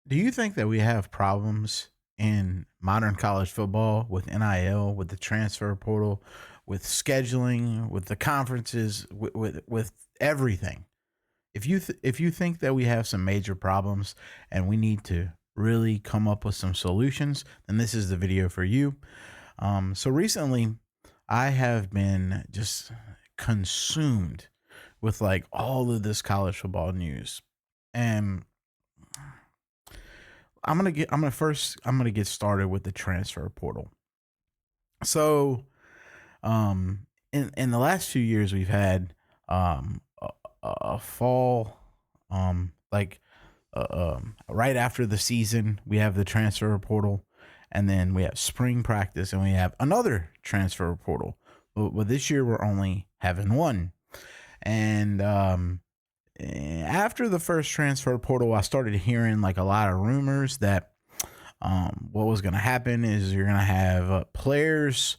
Do you think that we have problems in modern college football with NIL, with the transfer portal, with scheduling, with the conferences, with everything? If you think that we have some major problems and we need to really come up with some solutions, then this is the video for you. So recently, I have been just consumed with like all of this college football news, and I'm gonna get started with the transfer portal. So, in the last few years, we've had a fall, like right after the season, we have the transfer portal, and then we have spring practice, and we have another transfer portal. But this year, we're only having one, and after the first transfer portal, I started hearing like a lot of rumors that what was going to happen is you're going to have players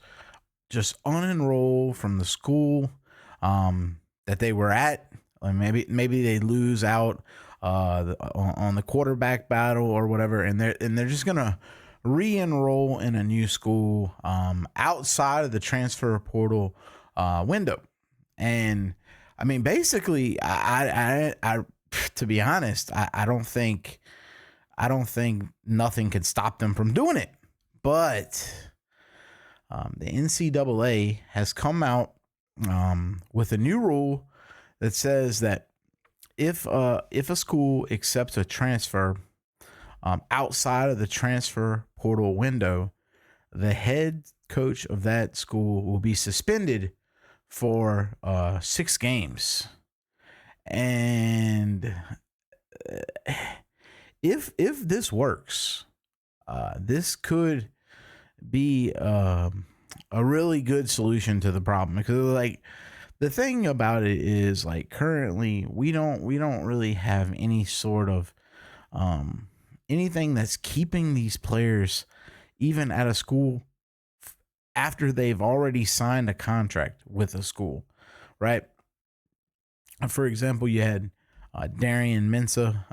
just unenroll from the school that they were at. Like maybe they lose out on the quarterback battle or whatever, and they're just gonna re-enroll in a new school outside of the transfer portal window. And I mean, basically, I to be honest, I don't think nothing could stop them from doing it. But the NCAA has come out with a new rule that says that if a school accepts a transfer outside of the transfer portal window, the head coach of that school will be suspended for 6 games. And if this works, this could be a really good solution to the problem, because like the thing about it is like currently we don't really have any sort of anything that's keeping these players even at a school after they've already signed a contract with a school, right? For example, you had Darian Mensah,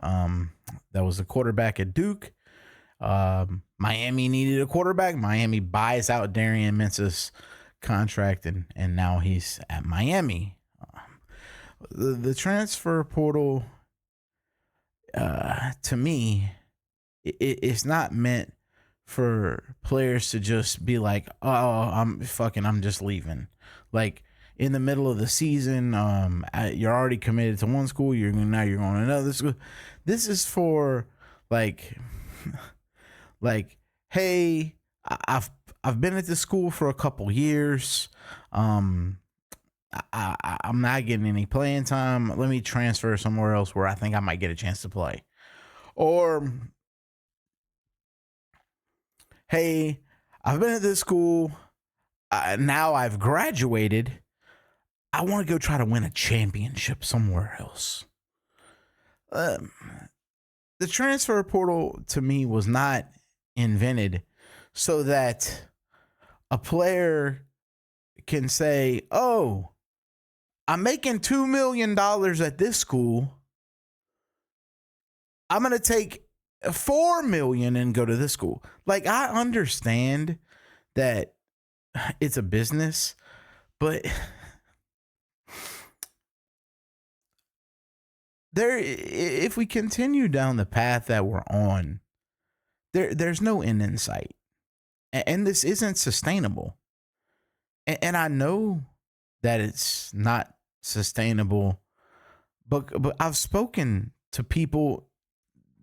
that was the quarterback at Duke. Miami needed a quarterback. Miami buys out Darian Mensah's contract, and now he's at Miami. The transfer portal, to me, it's not meant for players to just be like, oh, I'm just leaving. Like in the middle of the season, you're already committed to one school. You're going to another school. This is for like, like, hey, I've been at this school for a couple years. I'm not getting any playing time. Let me transfer somewhere else where I think I might get a chance to play. Or, hey, I've been at this school. Now I've graduated. I want to go try to win a championship somewhere else. Um, the transfer portal to me was not invented so that a player can say, oh, I'm making $2 million at this school. I'm going to take 4 million and go to this school. Like, I understand that it's a business, but if we continue down the path that we're on, there's no end in sight. And this isn't sustainable. And I know that it's not sustainable, but I've spoken to people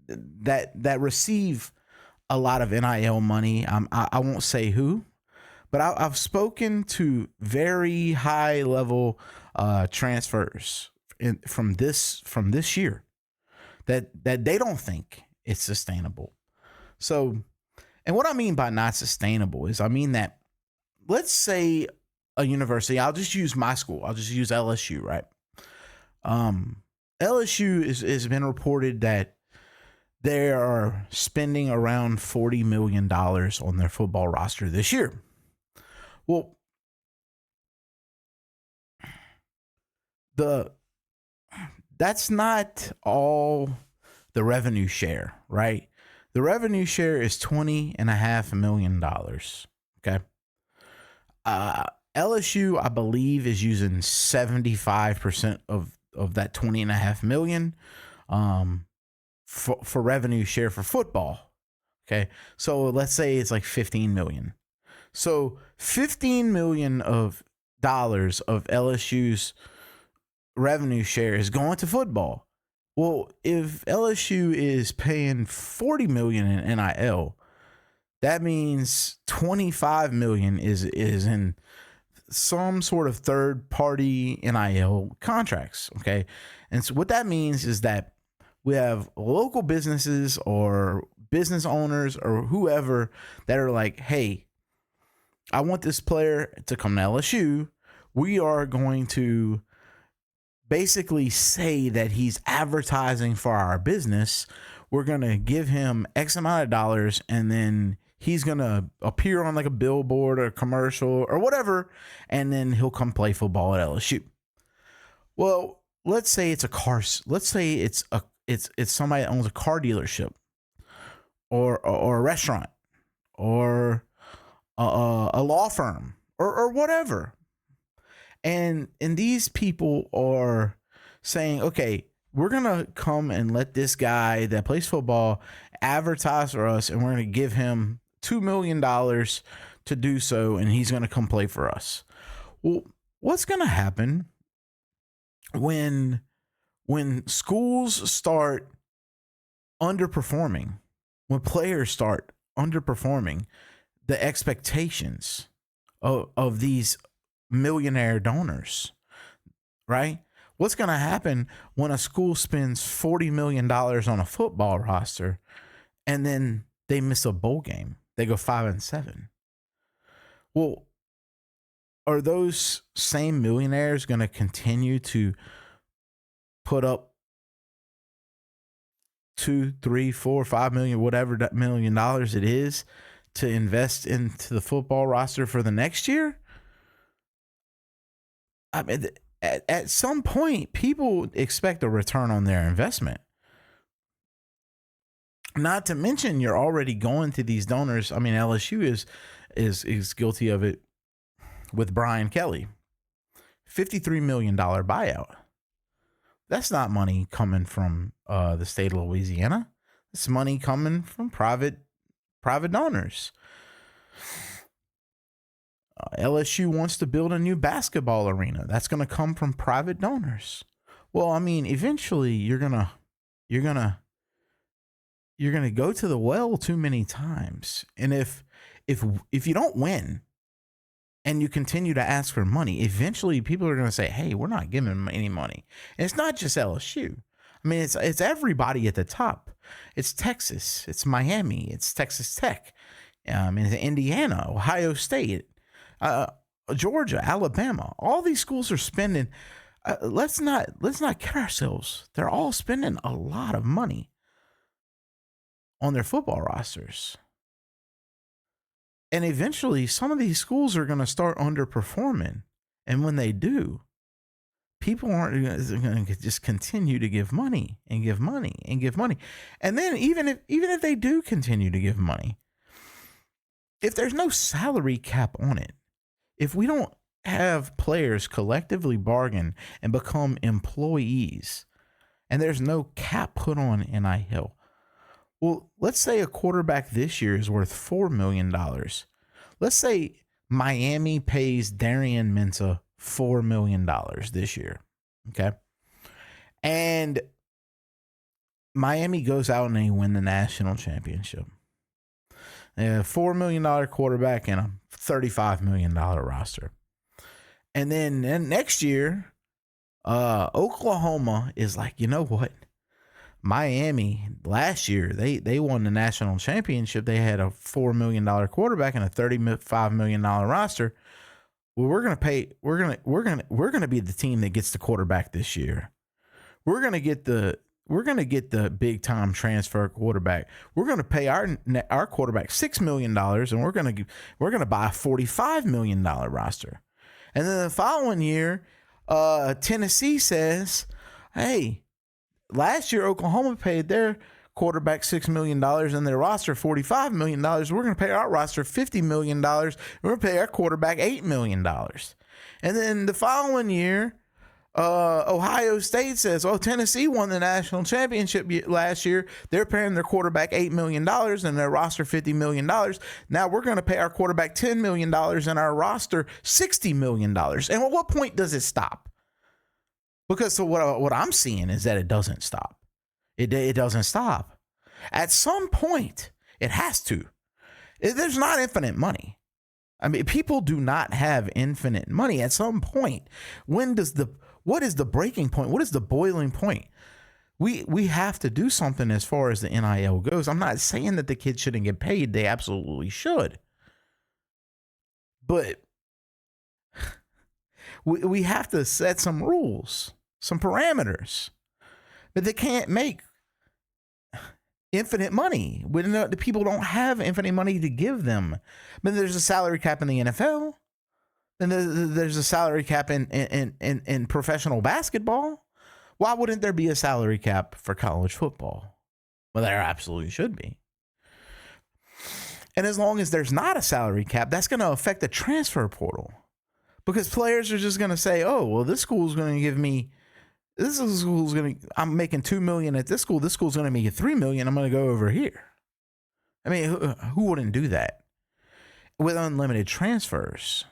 that receive a lot of NIL money. I won't say who, but I've spoken to very high level transfers from this year that they don't think it's sustainable. So, and what I mean by not sustainable is I mean that, let's say a university, I'll just use my school. I'll just use LSU, right? LSU has been reported that they are spending around $40 million on their football roster this year. Well, that's not all the revenue share, right? The revenue share is $20.5 million. Okay. LSU, I believe, is using 75% of that $20.5 million for revenue share for football. Okay. So let's say it's like $15 million. So $15 million of LSU's revenue share is going to football. Well, if LSU is paying $40 million in NIL, that means $25 million is in some sort of third party NIL contracts. Okay. And so what that means is that we have local businesses or business owners or whoever that are like, hey, I want this player to come to LSU. We are going to basically say that he's advertising for our business. We're going to give him X amount of dollars, and then he's going to appear on like a billboard or a commercial or whatever, and then he'll come play football at LSU. Well, let's say it's a car. Let's say it's somebody that owns a car dealership or a restaurant or a law firm or whatever. And these people are saying, okay, we're going to come and let this guy that plays football advertise for us, and we're going to give him $2 million to do so, and he's going to come play for us. Well, what's going to happen when schools start underperforming, when players start underperforming the expectations of these millionaire donors, right? What's going to happen when a school spends $40 million on a football roster and then they miss a bowl game? They go 5-7. Well, are those same millionaires going to continue to put up $2, $3, $4, $5 million, whatever that $1 million it is, to invest into the football roster for the next year? I mean, at some point, people expect a return on their investment. Not to mention, you're already going to these donors. I mean, LSU is guilty of it with Brian Kelly. $53 million buyout. That's not money coming from the state of Louisiana. It's money coming from private donors. LSU wants to build a new basketball arena. That's going to come from private donors. Well, I mean, eventually you're gonna go to the well too many times. And if you don't win and you continue to ask for money, eventually people are going to say, hey, we're not giving them any money. And it's not just LSU. I mean, it's everybody at the top. It's Texas. It's Miami. It's Texas Tech. It's Indiana, Ohio State, Georgia, Alabama. All these schools are spending. Let's not kid ourselves. They're all spending a lot of money on their football rosters. And eventually, some of these schools are going to start underperforming. And when they do, people aren't going to just continue to give money and give money and give money. And then even if they do continue to give money, if there's no salary cap on it, if we don't have players collectively bargain and become employees, and there's no cap put on NIL, well, let's say a quarterback this year is worth $4 million. Let's say Miami pays Darian Mensah $4 million this year. Okay. And Miami goes out and they win the national championship. They have a $4 million quarterback and a $35 million roster. And then next year, Oklahoma is like, you know what? Miami last year, they won the national championship. They had a $4 million quarterback and a $35 million roster. Well, we're gonna be the team that gets the quarterback this year. We're gonna get the big time transfer quarterback. We're gonna pay our quarterback $6 million, and we're gonna buy a $45 million roster. And then the following year, Tennessee says, hey, last year Oklahoma paid their quarterback $6 million and their roster $45 million. We're going to pay our roster $50 million. We're going to pay our quarterback $8 million. And then the following year, Ohio State says, oh, Tennessee won the national championship last year. They're paying their quarterback $8 million and their roster $50 million. Now we're going to pay our quarterback $10 million and our roster $60 million. And at what point does it stop? Because so what I'm seeing is that it doesn't stop. It doesn't stop. At some point, it has to. There's not infinite money. I mean, people do not have infinite money. At some point, what is the breaking point? What is the boiling point? We have to do something as far as the NIL goes. I'm not saying that the kids shouldn't get paid. They absolutely should. But we have to set some rules, some parameters. But they can't make infinite money when the people don't have infinite money to give them. But there's a salary cap in the NFL. Then there's a salary cap in professional basketball. Why wouldn't there be a salary cap for college football? Well, there absolutely should be. And as long as there's not a salary cap, that's going to affect the transfer portal. Because players are just going to say, oh, well, this school's going to give me, I'm making $2 million at this school's going to make it $3 million. I'm going to go over here. I mean, who wouldn't do that with unlimited transfers?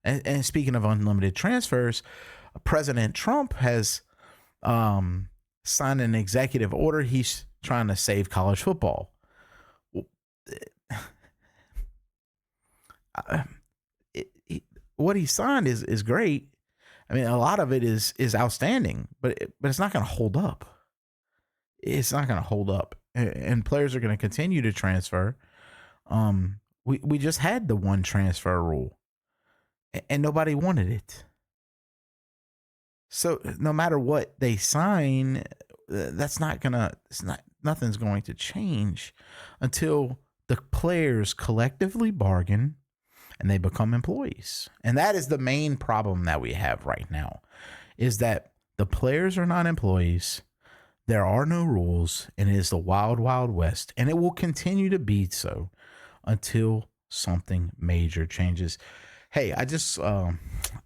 And speaking of unlimited transfers, President Trump has signed an executive order. He's trying to save college football. What he signed is great. I mean, a lot of it is outstanding, but it's not going to hold up. It's not going to hold up, and players are going to continue to transfer. We just had the one transfer rule, and nobody wanted it. So no matter what they sign, nothing's going to change until the players collectively bargain and they become employees. And that is the main problem that we have right now, is that the players are not employees. There are no rules, and it is the wild, wild west, and it will continue to be so until something major changes. Hey, I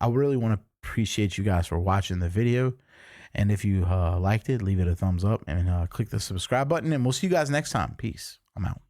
really want to appreciate you guys for watching the video. And if you liked it, leave it a thumbs up and click the subscribe button, and we'll see you guys next time. Peace. I'm out.